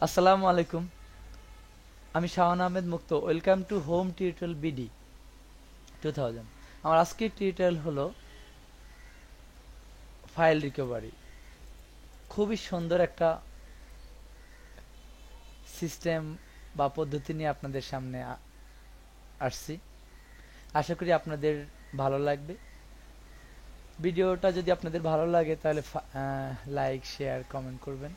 আসসালামু আলাইকুম। আমি শাহান আহমেদ মুক্ত। Welcome to home tutorial BD 2000। আমার আজকের টিউটোরিয়াল হলো ফাইল রিকভারি। খুবই সুন্দর একটা সিস্টেম বা পদ্ধতি নিয়ে আপনাদের সামনে আসছি। আশা করি আপনাদের ভালো লাগবে। ভিডিওটা যদি আপনাদের ভালো লাগে তাহলে লাইক, শেয়ার, কমেন্ট করবেন।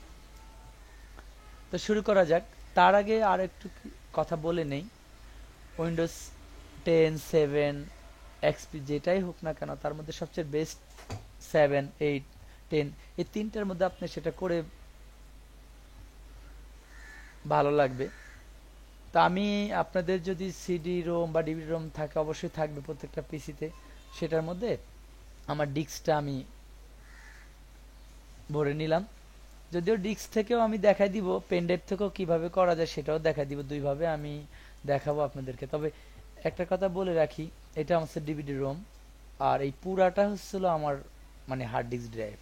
তো শুরু করা যাক। তার আগে আর একটু কথা বলে নেই। উইন্ডোজ 10, 7, এক্সপি যেটাই হোক না কেন, তার মধ্যে সবচেয়ে বেস্ট 7, 8, 10 এই তিনটার মধ্যে আপনি সেটা করে ভালো লাগবে। তা আমি আপনাদের যদি সিডি রোম বা ডিভিডি রোম থাকে, অবশ্যই থাকবে প্রত্যেকটা পিসিতে। সেটার মধ্যে আমার ডিস্কটা আমি ভরে নিলাম। যদিও ডিস্ক থেকেও আমি দেখাই দিব, পেন ড্রাইভ থেকেও কিভাবে করা যায় সেটাও দেখাই দিব। দুইভাবে আমি দেখাবো আপনাদেরকে। তবে একটা কথা বলে রাখি, এটা আমার ডিভিডি রোম, আর এই পুরাটা হচ্ছিল আমার মানে হার্ড ডিস্ক ড্রাইভ।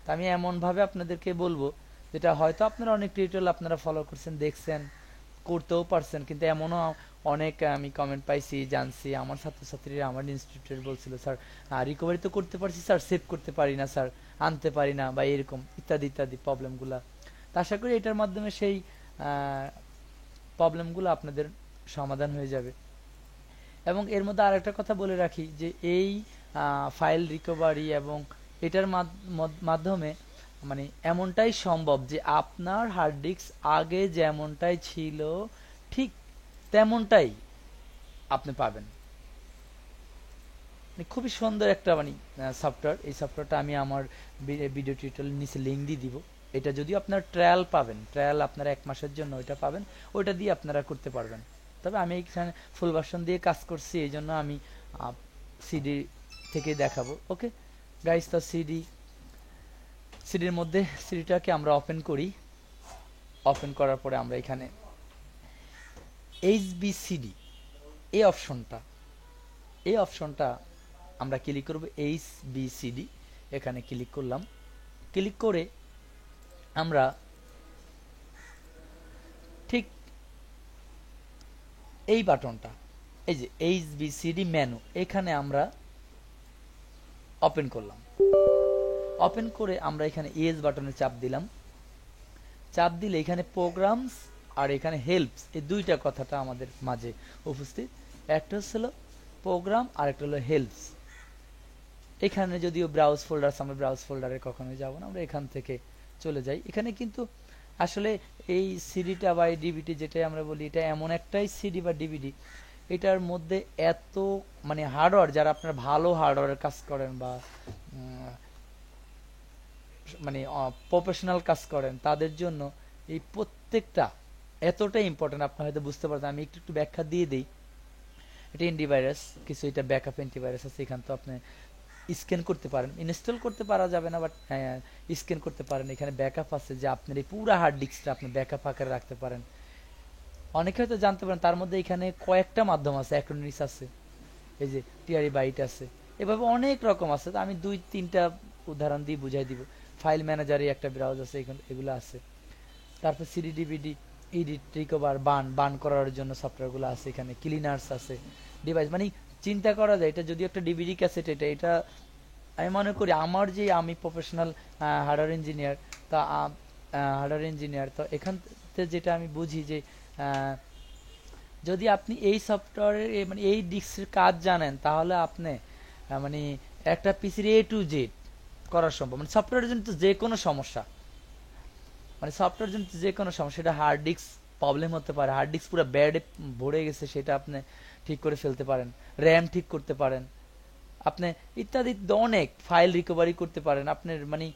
তা আমি এমনভাবে আপনাদেরকে বলবো, যেটা হয়তো আপনারা অনেক টিউটোরিয়াল আপনারা ফলো করছেন, দেখছেন, করতেও পারছেন, কিন্তু এমনও অনেক আমি কমেন্ট পাইছি, জানছি, আমার ছাত্রছাত্রীরা আমার ইনস্টিটিউটের বলছিল, স্যার রিকভারি তো করতে পারছি স্যার, সেভ করতে পারি না স্যার, আনতে পারি না, বা এরকম ইত্যাদি ইত্যাদি প্রবলেমগুলা। তা আশা করি এটার মাধ্যমে সেই প্রবলেমগুলো আপনাদের সমাধান হয়ে যাবে। এবং এর মধ্যে আরেকটা কথা বলে রাখি যে এই ফাইল রিকভারি এবং এটার মাধ্যমে মানে এমনটাই সম্ভব যে আপনার হার্ড ডিস্ক আগে যেমনটাই ছিল ঠিক তেমনটাই আপনি পাবেন। মানে খুবই সুন্দর একটা মানে সফটওয়্যার। এই সফটওয়্যারটা আমি আমার ভিডিও টিউটোরিয়ালের নিচে লিঙ্ক দিয়ে দিব। এটা যদিও আপনার ট্রায়াল পাবেন, ট্রায়াল আপনারা 1 মাসের জন্য ওইটা পাবেন, ওইটা দিয়ে আপনারা করতে পারবেন। তবে আমি এখানে ফুল ভার্সন দিয়ে কাজ করছি, এই জন্য আমি সিডি থেকে দেখাবো। ওকে গাইস, তো সিডির মধ্যে সিডিটাকে আমরা ওপেন করি। ওপেন করার পরে আমরা এখানে এইচবিসিডি এই অপশনটা আমরা ক্লিক করব। এইচবিসিডি এখানে ক্লিক করলাম। ক্লিক করে আমরা ঠিক এই বাটনটা, এই যে এইচবিসিডি মেনু, এখানে আমরা ওপেন করলাম। ওপেন করে আমরা এখানে ইয়েস বাটনে চাপ দিলাম। চাপ দিলে এখানে প্রোগ্রামস আর এখানে হেল্পস, এই দুইটা কথাটা আমাদের মাঝে উপস্থিত। একটা হচ্ছিল প্রোগ্রাম আর একটা হলো হেল্পস। এখানে যদিও ব্রাউজ ফোল্ডার, আমরা ব্রাউজ ফোল্ডারে কখনোই যাব না, আমরা এখান থেকে চলে যাই। এখানে কিন্তু আসলে এই সিডিটা বা এই ডিভিডি যেটাই আমরা বলি, এটা এমন একটাই সিডি বা ডিভিডি, এটার মধ্যে এত মানে হার্ডওয়্যার, যারা আপনারা ভালো হার্ডওয়্যারের কাজ করেন বা মানে প্রফেশনাল কাজ করেন, তাদের জন্য এই প্রত্যেকটা এতটাই ইম্পর্টেন্ট। আপনারা হয়তো বুঝতে পারছেন, আমি একটু একটু ব্যাখ্যা দিয়ে দিই। এটা অ্যান্টিভাইরাস কিছু, এটা ব্যাকআপ অ্যান্টিভাইরাস আছে। এখান তো আপনি স্ক্যান করতে পারেন, ইনস্টল করতে পারা যাবে না, বাট স্ক্যান করতে পারেন। এখানে ব্যাকআপ আছে যে আপনার এই পুরো হার্ড ডিস্কটা আপনি ব্যাকআপ আকারে রাখতে পারেন। অনেকে হয়তো জানতে পারেন তার মধ্যে এখানে কয়েকটা মাধ্যম আছে, অ্যাক্রোনিমস আছে, এই যে টিআরই বাইট আছে, এভাবে অনেক রকম আছে। তো আমি 2-3টা উদাহরণ দিয়ে বুঝাই দিব। ফাইল ম্যানেজারে একটা ব্রাউজ আছে, এগুলো আছে। তারপর সিডি ডিভিডি এডিট, রিকভার, বান করার জন্য সফটওয়্যারগুলো আছে। এখানে ক্লিনার্স আছে, ডিভাইস মানে চিন্তা করা যায়। এটা যদি একটা ডিভিডি ক্যাসেট, এটা আমি মনে করি আমার যে আমি প্রফেশনাল হার্ডওয়্যার ইঞ্জিনিয়ার, তা হার্ডওয়্যার ইঞ্জিনিয়ার, তো এখান থেকে যেটা আমি বুঝি যে যদি আপনি এই সফটওয়্যারের মানে এই ডিস্কের কাজ জানেন, তাহলে আপনি মানে একটা পিসির এ টু জেড করা সম্ভব। মানে সফটওয়্যারের জন্য তো যে কোনো সমস্যা, মানে সফটওয়্যার জন্য যে কোনো সমস্যা, সেটা হার্ড ডিস্ক প্রবলেম হতে পারে, হার্ড ডিস্ক পুরো ব্যাড ভরে গেছে, সেটা আপনি ঠিক করে ফেলতে পারেন, র্যাম ঠিক করতে পারেন আপনি, ইত্যাদি অনেক ফাইল রিকভারি করতে পারেন। আপনার মানে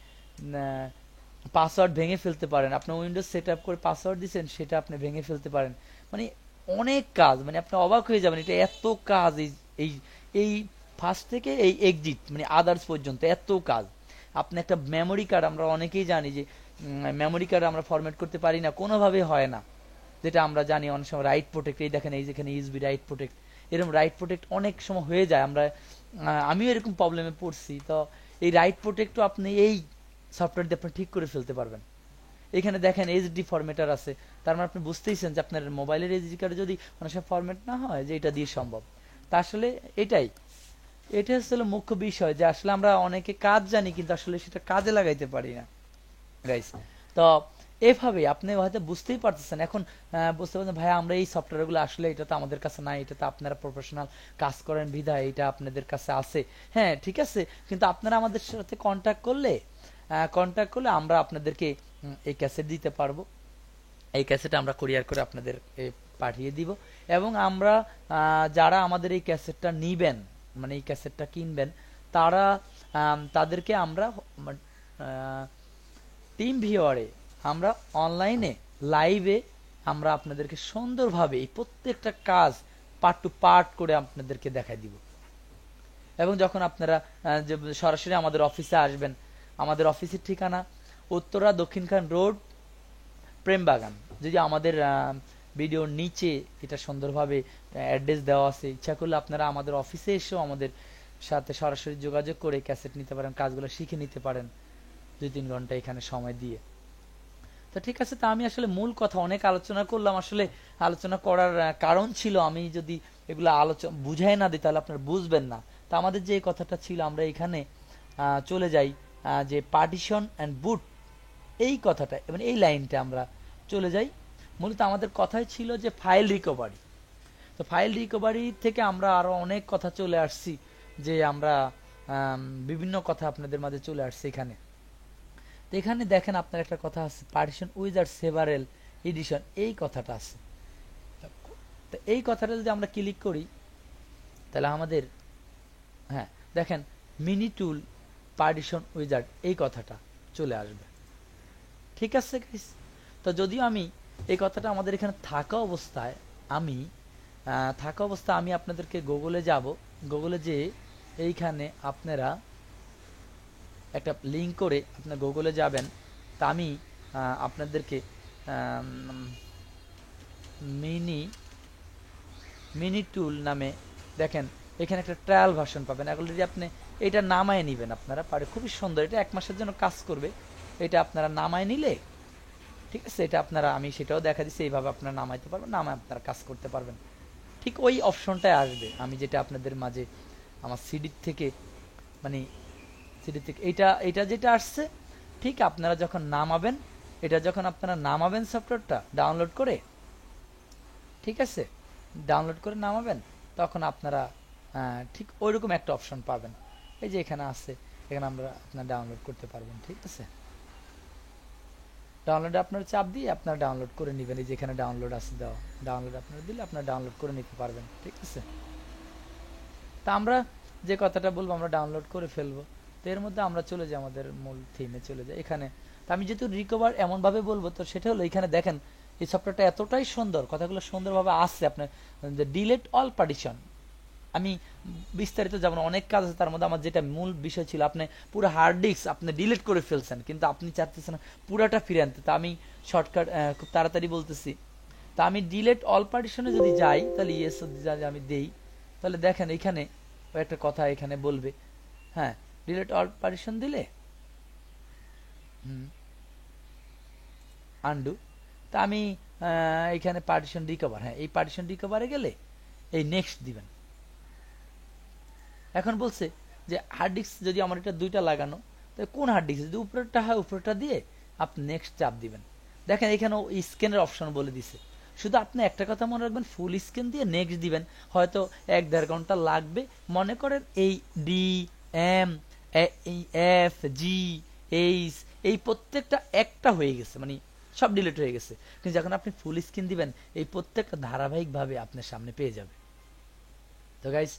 পাসওয়ার্ড ভেঙে ফেলতে পারেন, আপনি উইন্ডোজ সেট আপ করে পাসওয়ার্ড দিচ্ছেন, সেটা আপনি ভেঙে ফেলতে পারেন। মানে অনেক কাজ, মানে আপনি অবাক হয়ে যাবেন, এটা এত কাজ। এই এই ফার্স্ট থেকে এই এক্সিট মানে আদার্স পর্যন্ত এত কাজ। আপনি একটা মেমোরি কার্ড, আমরা অনেকেই জানি যে মেমোরি কার্ড আমরা ফরম্যাট করতে পারি না, কোনোভাবে হয় না, যেটা আমরা জানি। অনেক সময় রাইট প্রোটেক্ট, এই দেখেন এই যেখানে ইউএসবি রাইট প্রোটেক্ট, এরকম রাইট প্রোটেক্ট অনেক সময় হয়ে যায়। আমিও এরকম প্রবলেমে পড়ছি। তো এই রাইট প্রোটেক্টও আপনি এই সফটওয়্যার দিয়ে আপনি ঠিক করে ফেলতে পারবেন। এখানে দেখেন এইচডি ফরম্যাটার আছে, তার মানে আপনি বুঝতেইছেন যে আপনার মোবাইলের এইচডি কার্ডে যদি অনেক সময় ফরম্যাট না হয় যে এটা দিয়ে সম্ভব। তা আসলে এটাই, এটা হচ্ছে মুখ্য বিষয় যে আসলে আমরা অনেকে কাজ জানি কিন্তু আসলে সেটা কাজে লাগাইতে পারি না গাইস। তো এভাবে আপনি হয়তো বুঝতেই পারতেছেন এখন, বুঝতে পারছেন ভাই আমরা এই সফটওয়্যারগুলো আসলে এটা তো আমাদের কাছে নাই, এটা তো আপনারা প্রফেশনাল কাজ করেন বিধায় এটা আপনাদের কাছে আছে। হ্যাঁ ঠিক আছে, কিন্তু আপনারা আমাদের সাথে কন্ট্যাক্ট করলে আমরা আপনাদেরকে এই ক্যাসেট দিতে পারবো। এই ক্যাসেট আমরা কুরিয়ার করে আপনাদের পাঠিয়ে দিব, এবং আমরা যারা আমাদের এই ক্যাসেটটা নিবেন, মানে এই ক্যাসেটটা কিনবেন, তারা তাদেরকে আমরা টিম ভিওয়ারে, আমরা অনলাইনে লাইভে আমরা আপনাদেরকে সুন্দরভাবে এই প্রত্যেকটা কাজ পার্ট টু পার্ট করে আপনাদেরকে দেখাই দিব। এবং যখন আপনারা সরাসরি আমাদের অফিসে আসবেন, আমাদের অফিসের ঠিকানা উত্তরা দক্ষিণখান রোড, প্রেমবাগান। যদি আমাদের ভিডিওর নিচে এটা সুন্দরভাবে অ্যাড্রেস দেওয়া আছে, ইচ্ছা করলে আপনারা আমাদের অফিসে এসেও আমাদের সাথে সরাসরি যোগাযোগ করে ক্যাসেট নিতে পারেন, কাজগুলো শিখে নিতে পারেন 2-3 ঘন্টা এখানে সময় দিয়ে। তো ঠিক আছে, তা আমি আসলে মূল কথা অনেক আলোচনা করলাম। আসলে আলোচনা করার কারণ ছিল আমি যদি এগুলো আলোচনা বুঝাই না দিই তাহলে আপনারা বুঝবেন না। তা আমাদের যে কথাটা ছিল আমরা এখানে চলে যাই যে পার্টিশন অ্যান্ড বুট, এই কথাটা মানে এই লাইনটা আমরা চলে যাই। মূলত আমাদের কথাই ছিল যে ফাইল রিকভারি। তো ফাইল রিকভারি থেকে আমরা আরো অনেক কথা চলে আসছি, যে আমরা বিভিন্ন কথা আপনাদের মাঝে চলে আসছে এখানে। তো এখানে দেখেন আপনার একটা কথা আছে পার্টিশন উইজার্ড সেভারেল এডিশন, এই কথাটা আছে। তো এই কথাটা যদি আমরা ক্লিক করি তাহলে আমাদের হ্যাঁ দেখেন মিনি টুল পার্টিশন উইজার্ড এই কথাটা চলে আসবে। ঠিক আছে গাইস, তো যদিও আমি এই কথাটা আমাদের এখানে থাকা অবস্থায় আমি আপনাদেরকে গুগলে যাব, গুগলে যে এইখানে আপনারা একটা লিঙ্ক করে আপনার গুগলে যাবেন। তা আমি আপনাদেরকে মিনি টুল নামে দেখেন এখানে একটা ট্রায়াল ভার্সন পাবেন। এগুলো যদি আপনি এটা নামায় নেবেন আপনারা পারে, খুবই সুন্দর, এটা 1 মাসের জন্য কাজ করবে। এটা আপনারা নামায় নিলে ঠিক আছে, এটা আপনারা আমি সেটাও দেখা দিচ্ছি, এইভাবে আপনারা নামাইতে পারবেন, নামায় আপনারা কাজ করতে পারবেন। ঠিক ওই অপশনটাই আসবে আমি যেটা আপনাদের মাঝে আমার সিডি থেকে এটা যেটা আসছে, ঠিক আপনারা যখন নামাবেন, সফটওয়্যারটা ডাউনলোড করে, ঠিক আছে ডাউনলোড করে নামাবেন, তখন আপনারা ঠিক ওইরকম একটা অপশন পাবেন। এই যে এখানে আছে, এখানে আপনারা ডাউনলোড করতে পারবেন। ঠিক আছে, ডাউনলোডে আপনারা চাপ দিয়ে আপনারা ডাউনলোড করে নেবেন। এই যে এখানে ডাউনলোড আছে দেওয়া, ডাউনলোড আপনারা দিলে আপনারা ডাউনলোড করে নিতে পারবেন। ঠিক আছে, তা আমরা যে কথাটা বলবো আমরা ডাউনলোড করে ফেলবো। তো এর মধ্যে আমরা চলে যাই আমাদের মূল থিমে চলে যাই। এখানে তো আমি যেহেতু রিকভার এমন ভাবে বলবো, তো সেটা হলো এখানে দেখেন এই সফটওয়্যারটা এতটাই সুন্দর, কথাগুলো সুন্দরভাবে আসছে। আপনার ডিলিট অল পার্টিশন, আমি বিস্তারিত যাব না, অনেক কাজ আছে তার মধ্যে। আমার যেটা মূল বিষয় ছিল, আপনি পুরো হার্ড ডিস্ক আপনি ডিলিট করে ফেলছেন কিন্তু আপনি চাচ্ছেন না পুরাটা ফিরে আনতে। তা আমি শর্টকাট খুব তাড়াতাড়ি বলতেছি। তা আমি ডিলিট অল পার্টিশনে যদি যাই, তাহলে ইয়েস আমি দেই, তাহলে দেখেন এখানে একটা কথা এখানে বলবে, হ্যাঁ ডিলিট অল পার্টিশন দিলে আনডু। তা আমি এখানে পার্টিশন রিকভার, হ্যাঁ এই পার্টিশন রিকভারে গেলে এই নেক্সট দিবেন। এখন বলছে যে হার্ড ডিস্ক যদি আমার এটা 2টা লাগানো, তাহলে কোন হার্ড ডিস্ক, যদি উপরেরটা হয় উপরেরটা দিয়ে আপনি নেক্সট চাপ দিবেন। দেখেন এখানে স্ক্যানের অপশন বলে দিছে। শুধু আপনি একটা কথা মনে রাখবেন, ফুল স্ক্যান দিয়ে নেক্সট দিবেন। হয়তো 1-1.5 ঘন্টা লাগবে। মনে করেন এই D M F G H এই প্রত্যেকটা একটা হয়ে গেছে, মানে সব ডিলিট হয়ে গেছে। কিন্তু যখন আপনি ফুল স্ক্রিন দিবেন এই প্রত্যেকটা ধারাবাহিকভাবে আপনার সামনে পেয়ে যাবে। তো গাইস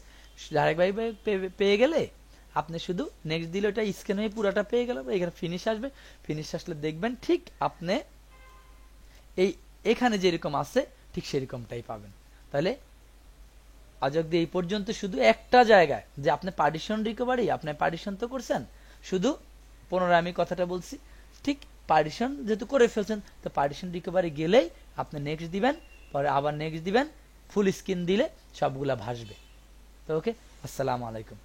ধারাবাহিকভাবে পেয়ে গেলে আপনি শুধু নেক্সট দিলে ওটা স্ক্যান হয়ে পুরাটা পেয়ে গেল, এখানে ফিনিশ আসবে। ফিনিশ আসলে দেখবেন ঠিক আপনি এখানে যেরকম আছে ঠিক সেরকমটাই পাবেন। তাহলে আজ অব্দি এই পর্যন্ত শুধু একটা জায়গায় যে আপনি পার্টিশন রিকভারি, আপনি পার্টিশন তো করছেন, শুধু পুনরায় আমি কথাটা বলছি, ঠিক পার্টিশন যেহেতু করে ফেলছেন, তো পার্টিশন রিকভারি গেলেই আপনি নেক্সট দিবেন, পরে আবার নেক্সট দিবেন, ফুল স্ক্রিন দিলে সবগুলা ভাসবে। তো ওকে, আসসালামু আলাইকুম।